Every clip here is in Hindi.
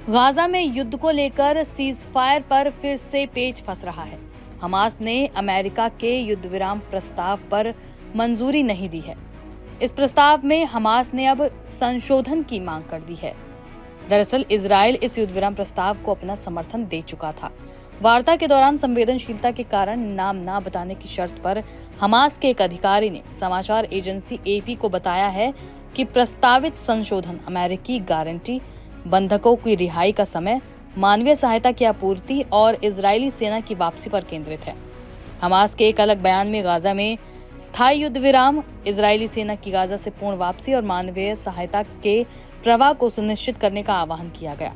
गाजा में युद्ध को लेकर सीज फायर पर फिर से पेच फंस रहा है। हमास ने अमेरिका के युद्ध विराम प्रस्ताव पर मंजूरी नहीं दी है। इस प्रस्ताव में हमास ने अब संशोधन की मांग कर दी है। दरअसल इजराइल इस युद्ध विराम प्रस्ताव को अपना समर्थन दे चुका था। वार्ता के दौरान संवेदनशीलता के कारण नाम न बताने की शर्त पर हमास के एक अधिकारी ने समाचार एजेंसी एपी को बताया है कि प्रस्तावित संशोधन अमेरिकी गारंटी, बंधकों की रिहाई का समय, मानवीय सहायता की आपूर्ति और इजरायली सेना की वापसी पर केंद्रित है। हमास के एक अलग बयान में गाजा में स्थायी युद्ध विराम, इजरायली सेना की गाजा से पूर्ण वापसी और मानवीय सहायता के प्रवाह को सुनिश्चित करने का आह्वान किया गया।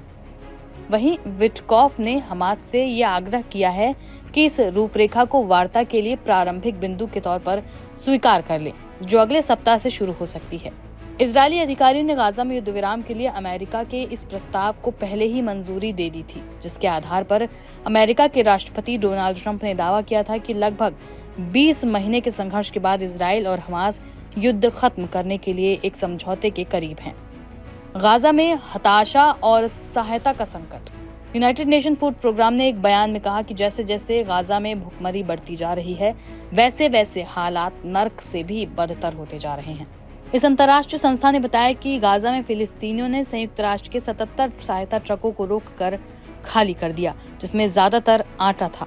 वहीं विटकॉफ ने हमास से यह आग्रह किया है कि इस रूपरेखा को वार्ता के लिए प्रारंभिक बिंदु के तौर पर स्वीकार कर लें, जो अगले सप्ताह से शुरू हो सकती है। इजरायली अधिकारियों ने गाजा में युद्ध विराम के लिए अमेरिका के इस प्रस्ताव को पहले ही मंजूरी दे दी थी, जिसके आधार पर अमेरिका के राष्ट्रपति डोनाल्ड ट्रंप ने दावा किया था कि लगभग 20 महीने के संघर्ष के बाद इजराइल और हमास युद्ध खत्म करने के लिए एक समझौते के करीब हैं। गाजा में हताशा और सहायता का संकट। यूनाइटेड नेशन फूड प्रोग्राम ने एक बयान में कहा कि जैसे जैसे गाजा में भुखमरी बढ़ती जा रही है, वैसे वैसे हालात नर्क से भी बदतर होते जा रहे हैं। इस अंतर्राष्ट्रीय संस्था ने बताया कि गाजा में फिलिस्तीनियों ने संयुक्त राष्ट्र के 77 सहायता ट्रकों को रोककर खाली कर दिया, जिसमें ज्यादातर आटा था।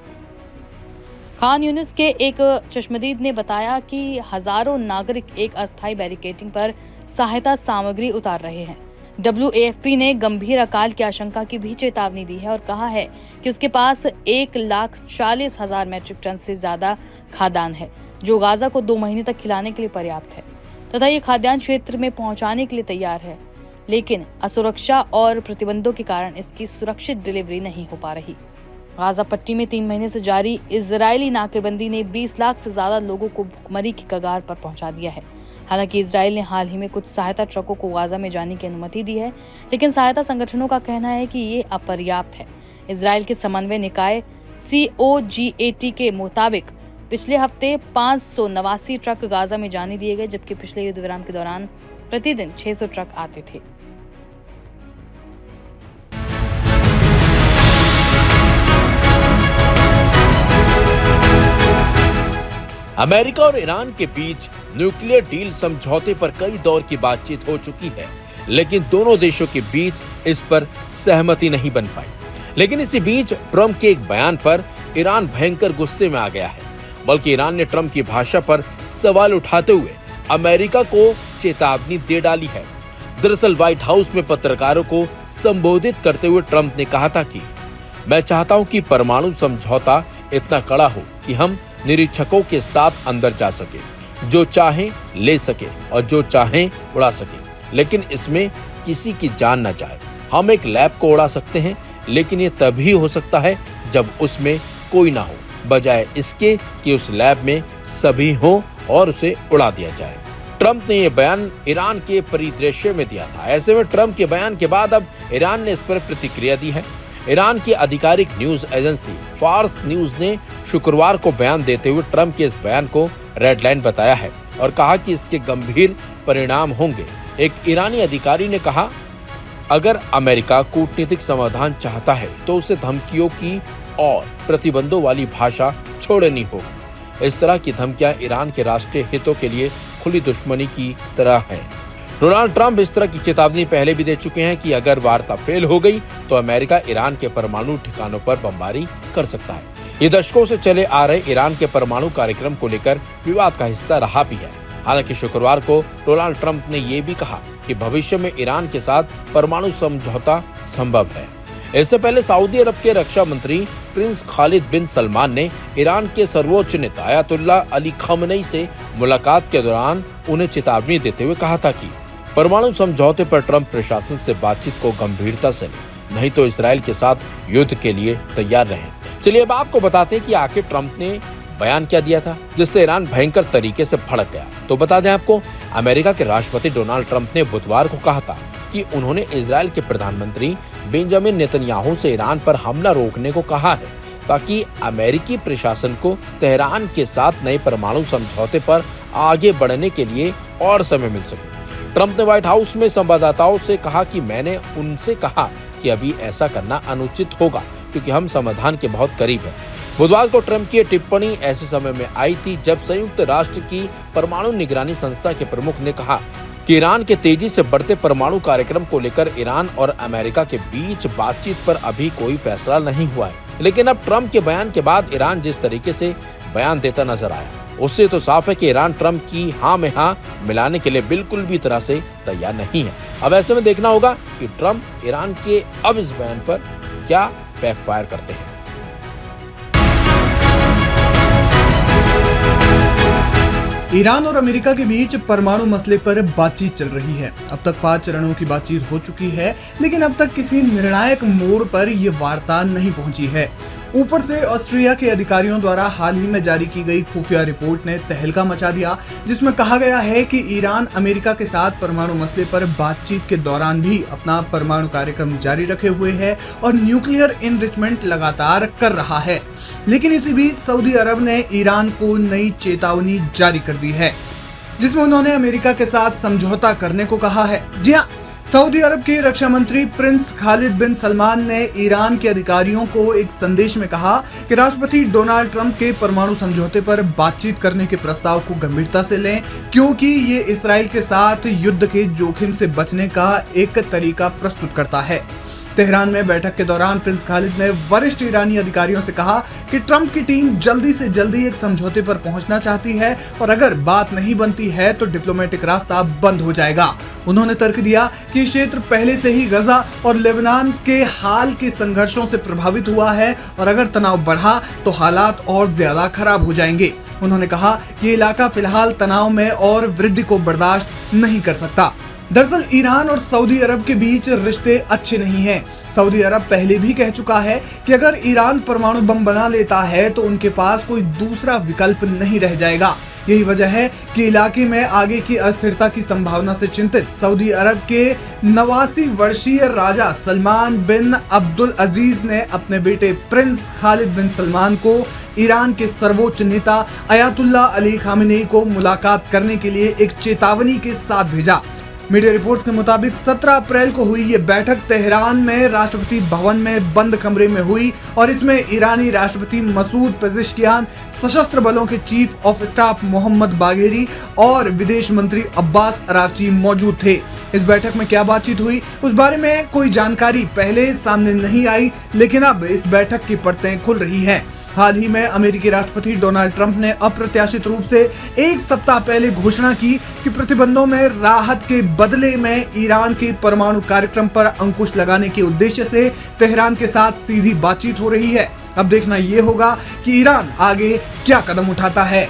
खान यूनिस के एक चश्मदीद ने बताया कि हजारों नागरिक एक अस्थायी बैरिकेडिंग पर सहायता सामग्री उतार रहे हैं। WAFP ने गंभीर अकाल की आशंका की भी चेतावनी दी है और कहा है कि उसके पास 1,40,000 मैट्रिक टन से ज्यादा खाद्यान्न है, जो गाजा को 2 महीने तक खिलाने के लिए पर्याप्त है तथा ये खाद्यान्न क्षेत्र में पहुंचाने के लिए तैयार है, लेकिन असुरक्षा और प्रतिबंधों के कारण इसकी सुरक्षित डिलीवरी नहीं हो पा रही। गाजा पट्टी में 3 महीने से जारी इजरायली नाकेबंदी ने 20 लाख से ज्यादा लोगों को भुखमरी की कगार पर पहुंचा दिया है। हालांकि इजराइल ने हाल ही में कुछ सहायता ट्रकों को गाजा में जाने की अनुमति दी है, लेकिन सहायता संगठनों का कहना है कि ये अपर्याप्त है। इजराइल के समन्वय निकाय COGAT के मुताबिक पिछले हफ्ते 589 ट्रक गाजा में जाने दिए गए, जबकि पिछले युद्ध विराम के दौरान प्रतिदिन 600 ट्रक आते थे। अमेरिका और ईरान के बीच न्यूक्लियर डील समझौते पर कई दौर की बातचीत हो चुकी है, लेकिन दोनों देशों के बीच इस पर सहमति नहीं बन पाई। लेकिन इसी बीच ट्रंप के एक बयान पर ईरान भयंकर गुस्से में आ गया है। बल्कि ईरान ने ट्रंप की भाषा पर सवाल उठाते हुए अमेरिका को चेतावनी दे डाली है। दरअसल व्हाइट हाउस में पत्रकारों को संबोधित करते हुए ट्रंप ने कहा था कि मैं चाहता हूं कि परमाणु समझौता इतना कड़ा हो कि हम निरीक्षकों के साथ अंदर जा सके, जो चाहें ले सके और जो चाहें उड़ा सके, लेकिन इसमें किसी की जान न जाए। हम एक लैब को उड़ा सकते हैं, लेकिन ये तभी हो सकता है जब उसमें कोई ना हो, बजाय इसके कि उस लैब में सभी हों और उसे उड़ा दिया जाए। ट्रंप ने यह बयान ईरान के परिदृश्य में दिया था। ऐसे में ट्रंप के बयान के बाद अब ईरान ने इस पर प्रतिक्रिया दी है। ईरान की आधिकारिक न्यूज एजेंसी फार्स न्यूज ने शुक्रवार को बयान देते हुए ट्रंप के इस बयान को रेड लाइन बताया है और कहा कि इसके गंभीर परिणाम होंगे। एक ईरानी अधिकारी ने कहा, अगर अमेरिका कूटनीतिक समाधान चाहता है तो उसे धमकियों की और प्रतिबंधों वाली भाषा छोड़नी होगी। इस तरह की धमकियां ईरान के राष्ट्रीय हितों के लिए खुली दुश्मनी की तरह हैं। डोनाल्ड ट्रंप इस तरह की चेतावनी पहले भी दे चुके हैं कि अगर वार्ता फेल हो गई तो अमेरिका ईरान के परमाणु ठिकानों पर बमबारी कर सकता है। ये दशकों से चले आ रहे ईरान के परमाणु कार्यक्रम को लेकर विवाद का हिस्सा रहा भी है। हालांकि शुक्रवार को डोनाल्ड ट्रंप ने ये भी कहा कि भविष्य में ईरान के साथ परमाणु समझौता संभव है। इससे पहले सऊदी अरब के रक्षा मंत्री प्रिंस खालिद बिन सलमान ने ईरान के सर्वोच्च नेता अयतुल्लाह अली खamenei से मुलाकात के दौरान उन्हें चेतावनी देते हुए कहा था कि परमाणु समझौते पर ट्रंप प्रशासन से बातचीत को गंभीरता से लें, नहीं तो इसराइल के साथ युद्ध के लिए तैयार रहें। चलिए अब आपको बताते हैं कि आखिर ट्रंप ने बयान क्या दिया था जिससे ईरान भयंकर तरीके से भड़क गया। तो बता दें आपको, अमेरिका के राष्ट्रपति डोनाल्ड ट्रंप ने बुधवार को कहा था कि उन्होंने इजराइल के प्रधानमंत्री बेंजामिन नेतन्याहू से ईरान पर हमला रोकने को कहा है, ताकि अमेरिकी प्रशासन को तेहरान के साथ नए परमाणु समझौते पर आगे बढ़ने के लिए और समय मिल सके। ट्रंप ने व्हाइट हाउस में संवाददाताओं से कहा कि मैंने उनसे कहा कि अभी ऐसा करना अनुचित होगा क्योंकि हम समाधान के बहुत करीब हैं। बुधवार को ट्रंप की टिप्पणी ऐसे समय में आई थी जब संयुक्त राष्ट्र की परमाणु निगरानी संस्था के प्रमुख ने कहा कि ईरान के तेजी से बढ़ते परमाणु कार्यक्रम को लेकर ईरान और अमेरिका के बीच बातचीत पर अभी कोई फैसला नहीं हुआ है। लेकिन अब ट्रंप के बयान के बाद ईरान जिस तरीके से बयान देता नजर आया, उससे तो साफ है कि ईरान ट्रंप की हाँ में हाँ मिलाने के लिए बिल्कुल भी तरह से तैयार नहीं है। अब ऐसे में देखना होगा कि ट्रंप ईरान के अब इस बयान पर क्या बैकफायर करते हैं। ईरान और अमेरिका के बीच परमाणु मसले पर बातचीत चल रही है। अब तक 5 चरणों की बातचीत हो चुकी है, लेकिन अब तक किसी निर्णायक मोड़ पर यह वार्ता नहीं पहुंची है। ऊपर से ऑस्ट्रिया के अधिकारियों द्वारा हाल ही में जारी की गई खुफिया रिपोर्ट ने तहलका मचा दिया, जिसमें कहा गया है कि ईरान अमेरिका के साथ परमाणु मसले पर बातचीत के दौरान भी अपना परमाणु कार्यक्रम जारी रखे हुए है और न्यूक्लियर इनरिचमेंट लगातार कर रहा है। लेकिन इसी बीच सऊदी अरब ने ईरान को नई चेतावनी जारी कर दी है, जिसमें उन्होंने अमेरिका के साथ समझौता करने को कहा है। जी हाँ, सऊदी अरब के रक्षा मंत्री प्रिंस खालिद बिन सलमान ने ईरान के अधिकारियों को एक संदेश में कहा कि राष्ट्रपति डोनाल्ड ट्रंप के परमाणु समझौते पर बातचीत करने के प्रस्ताव को गंभीरता से लें, क्योंकि ये इसराइल के साथ युद्ध के जोखिम से बचने का एक तरीका प्रस्तुत करता है। तेहरान में बैठक के दौरान प्रिंस खालिद ने वरिष्ठ ईरानी अधिकारियों से कहा कि ट्रंप की टीम जल्दी से जल्दी एक समझौते पर पहुंचना चाहती है और अगर बात नहीं बनती है तो डिप्लोमेटिक रास्ता बंद हो जाएगा। उन्होंने तर्क दिया कि क्षेत्र पहले से ही गजा और लेबनान के हाल के संघर्षों से प्रभावित हुआ है और अगर तनाव बढ़ा तो हालात और ज्यादा खराब हो जाएंगे। उन्होंने कहा कि ये इलाका फिलहाल तनाव में और वृद्धि को बर्दाश्त नहीं कर सकता। दरअसल ईरान और सऊदी अरब के बीच रिश्ते अच्छे नहीं हैं। सऊदी अरब पहले भी कह चुका है कि अगर ईरान परमाणु बम बना लेता है तो उनके पास कोई दूसरा विकल्प नहीं रह जाएगा। यही वजह है कि इलाके में आगे की अस्थिरता की संभावना से चिंतित सऊदी अरब के 89 वर्षीय राजा सलमान बिन अब्दुल अजीज ने अपने बेटे प्रिंस खालिद बिन सलमान को ईरान के सर्वोच्च नेता अयातुल्लाह अली खामेनेई को मुलाकात करने के लिए एक चेतावनी के साथ भेजा। मीडिया रिपोर्ट्स के मुताबिक 17 अप्रैल को हुई ये बैठक तेहरान में राष्ट्रपति भवन में बंद कमरे में हुई और इसमें ईरानी राष्ट्रपति मसूद पेज़ेश्कियान, सशस्त्र बलों के chief of staff Mohammad Bagheri और विदेश मंत्री अब्बास अरागची मौजूद थे। इस बैठक में क्या बातचीत हुई उस बारे में कोई जानकारी पहले सामने नहीं आई, लेकिन अब इस बैठक की परतें खुल रही हैं। हाल ही में अमेरिकी राष्ट्रपति डोनाल्ड ट्रंप ने अप्रत्याशित रूप से एक सप्ताह पहले घोषणा की कि प्रतिबंधों में राहत के बदले में ईरान के परमाणु कार्यक्रम पर अंकुश लगाने के उद्देश्य से तेहरान के साथ सीधी बातचीत हो रही है। अब देखना ये होगा कि ईरान आगे क्या कदम उठाता है।